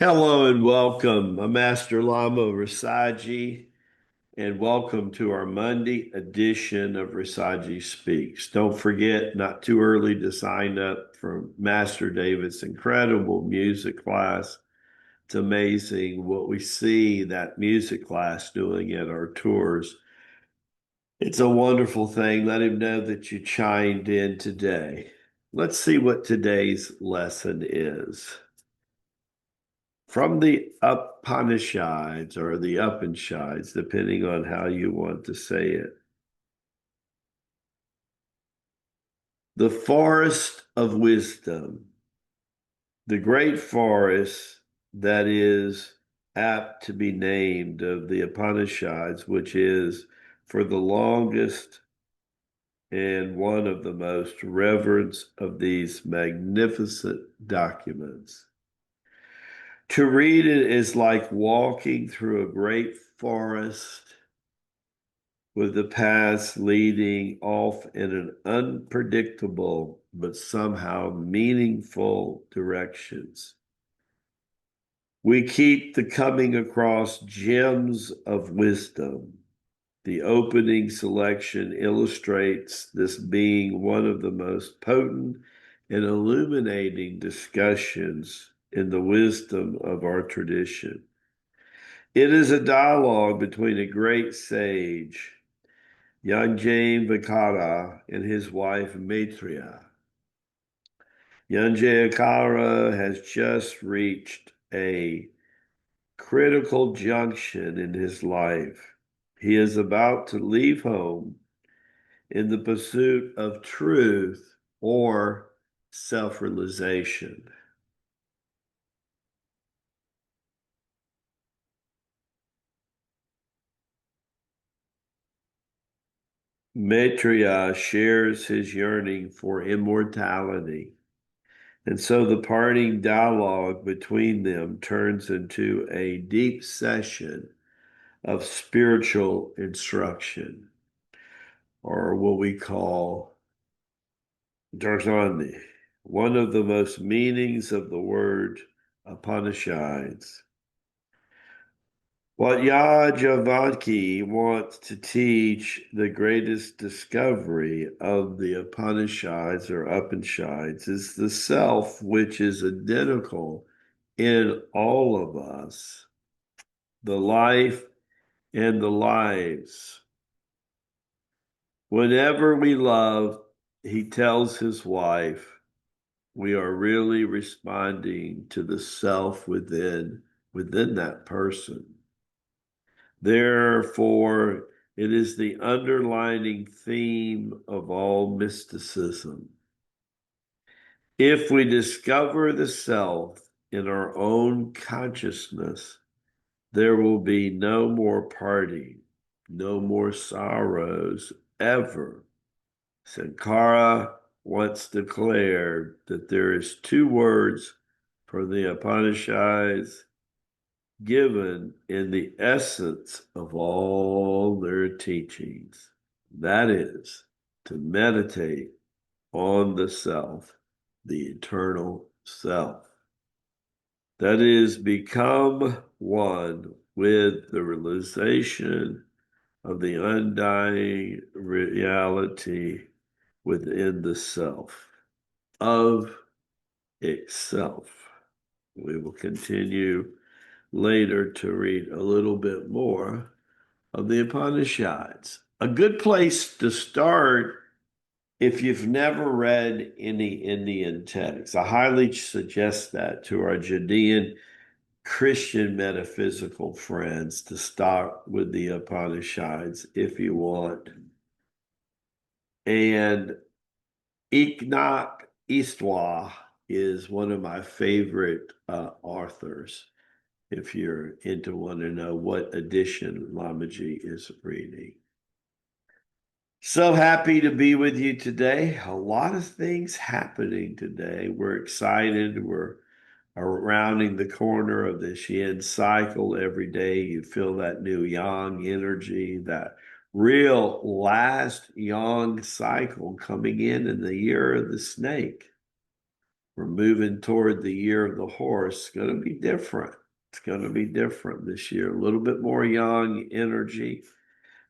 Hello and welcome. I'm Master Lama Rasaji, and welcome to our Monday edition of Rasaji Speaks. Don't forget, not too early to sign up for Master David's incredible music class. It's amazing what we see that music class doing at our tours. It's a wonderful thing. Let him know that you chimed in today. Let's see what today's lesson is. From the Upanishads or the Upanishads, depending on how you want to say it. The forest of wisdom, the great forest that is apt to be named of the Upanishads, which is for the longest and one of the most reverence of these magnificent documents. To read it is like walking through a great forest with the paths leading off in an unpredictable but somehow meaningful directions. We keep the coming across gems of wisdom. The opening selection illustrates this being one of the most potent and illuminating discussions in the wisdom of our tradition. It is a dialogue between a great sage, Yakara, and his wife Maitreya. Yakara has just reached a critical junction in his life. He is about to leave home in the pursuit of truth or self-realization. Maitreya shares his yearning for immortality. And so the parting dialogue between them turns into a deep session of spiritual instruction, or what we call Darsani, one of the most meanings of the word Upanishads. What Yajavanki wants to teach the greatest discovery of the Upanishads or Upanishads is the self, which is identical in all of us, the life and the lives. Whenever we love, he tells his wife, we are really responding to the self within that person. Therefore, it is the underlining theme of all mysticism. If we discover the self in our own consciousness, there will be no more parting, no more sorrows ever. Sankara once declared that there is two words for the Upanishads given in the essence of all their teachings. That is to meditate on the self, the eternal self. That is, become one with the realization of the undying reality within the self, of itself. We will continue later to read a little bit more of the Upanishads. A good place to start if you've never read any Indian texts. I highly suggest that to our Judean Christian metaphysical friends to start with the Upanishads if you want. And Eknath Eastwa is one of my favorite authors. If you're into want to know what edition Lamaji is reading. So happy to be with you today. A lot of things happening today. We're excited. We're rounding the corner of this yin cycle every day. You feel that new yang energy, that real last yang cycle coming in the year of the snake. We're moving toward the year of the horse. It's going to be different. It's going to be different this year. A little bit more young energy,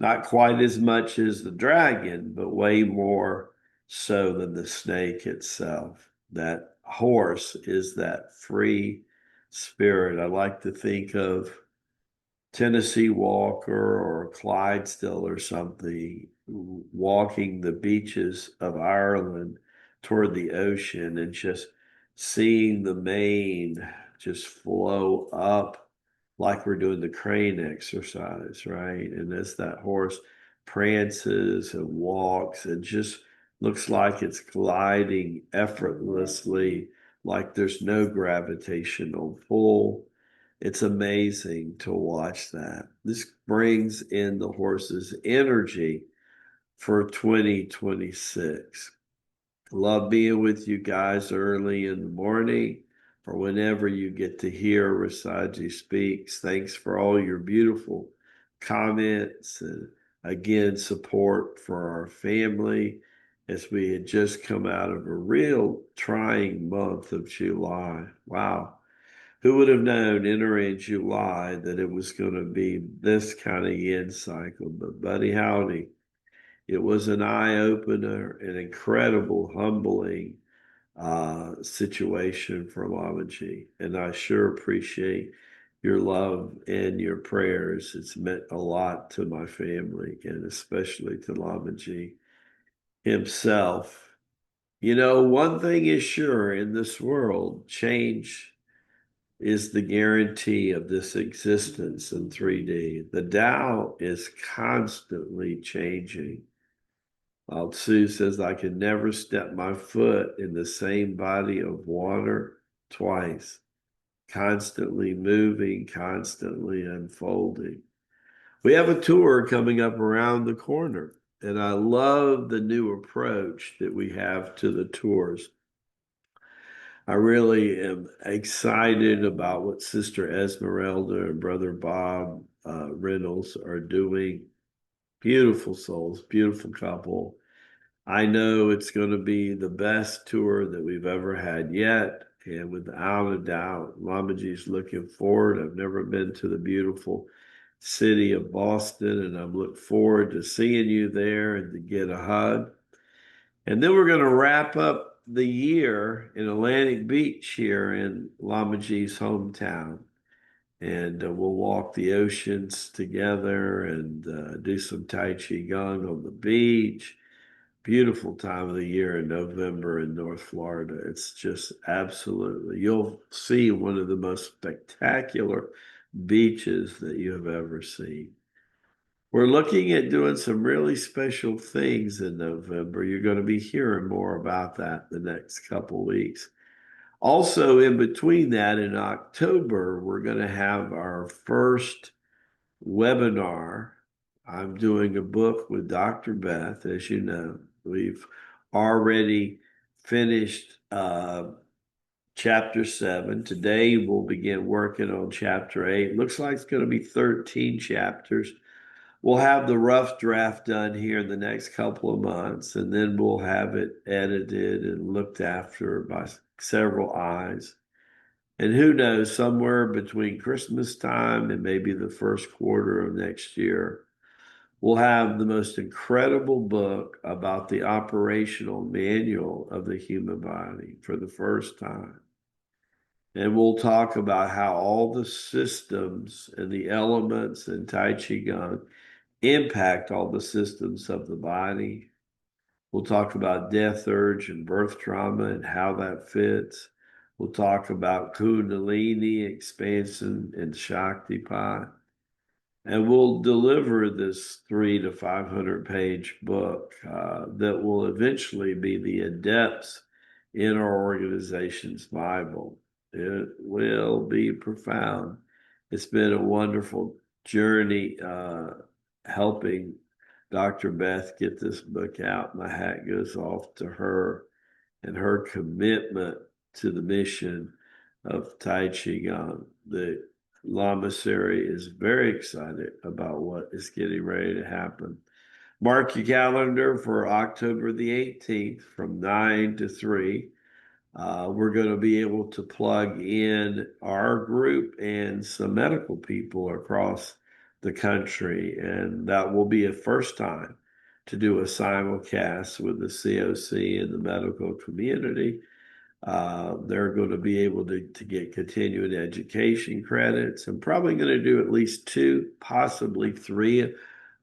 not quite as much as the dragon, but way more so than the snake itself. That horse is that free spirit. I like to think of Tennessee Walker or Clydesdale or something walking the beaches of Ireland toward the ocean and just seeing the mane just flow up like we're doing the crane exercise, right? And as that horse prances and walks, it just looks like it's gliding effortlessly, like there's no gravitational pull. It's amazing to watch that. This brings in the horse's energy for 2026. Love being with you guys early in the morning or whenever you get to hear Rasaji speaks. Thanks for all your beautiful comments and again, support for our family as we had just come out of a real trying month of July. Wow. Who would have known entering July that it was going to be this kind of yin cycle? But buddy, howdy, it was an eye opener, an incredible, humbling situation for Lama Ji. And I sure appreciate your love and your prayers. It's meant a lot to my family and especially to Lama Ji himself. You know, one thing is sure in this world, change is the guarantee of this existence in 3D. The Tao is constantly changing. Lao Tzu says, I can never step my foot in the same body of water twice, constantly moving, constantly unfolding. We have a tour coming up around the corner, and I love the new approach that we have to the tours. I really am excited about what Sister Esmeralda and Brother Bob Reynolds are doing. Beautiful souls, beautiful couple. I know it's going to be the best tour that we've ever had yet. And without a doubt, Lamaji's looking forward. I've never been to the beautiful city of Boston, and I'm looking forward to seeing you there and to get a hug. And then we're going to wrap up the year in Atlantic Beach here in Lamaji's hometown. And we'll walk the oceans together and do some Tai Chi Gong on the beach. Beautiful time of the year in November in North Florida. It's just absolutely, you'll see one of the most spectacular beaches that you have ever seen. We're looking at doing some really special things in November. You're going to be hearing more about that the next couple weeks. Also, in between that, in October, we're going to have our first webinar. I'm doing a book with Dr. Beth, as you know. We've already finished chapter 7. Today, we'll begin working on chapter 8. Looks like it's going to be 13 chapters. We'll have the rough draft done here in the next couple of months, and then we'll have it edited and looked after by several eyes. And who knows, somewhere between Christmas time and maybe the first quarter of next year, we'll have the most incredible book about the operational manual of the human body for the first time. And we'll talk about how all the systems and the elements in Tai Chi Gong impact all the systems of the body. We'll talk about death urge and birth trauma and how that fits. We'll talk about Kundalini expansion and Shaktipat. And we'll deliver this 300 to 500 page book that will eventually be the adepts in our organization's Bible. It will be profound. It's been a wonderful journey helping Dr. Beth get this book out. My hat goes off to her and her commitment to the mission of Tai Chi Gong. The Lamasery is very excited about what is getting ready to happen. Mark your calendar for October the 18th from 9 to 3. We're going to be able to plug in our group and some medical people across the country, and that will be a first time to do a simulcast with the COC and the medical community. They're going to be able to get continuing education credits. I'm probably going to do at least 2, possibly 3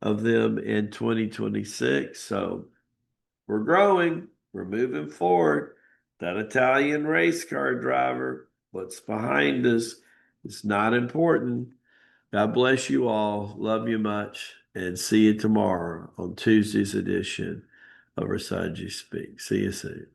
of them in 2026. So we're growing, we're moving forward. That Italian race car driver, what's behind us, is not important. God bless you all. Love you much. And see you tomorrow on Tuesday's edition of Rasaji Speak. See you soon.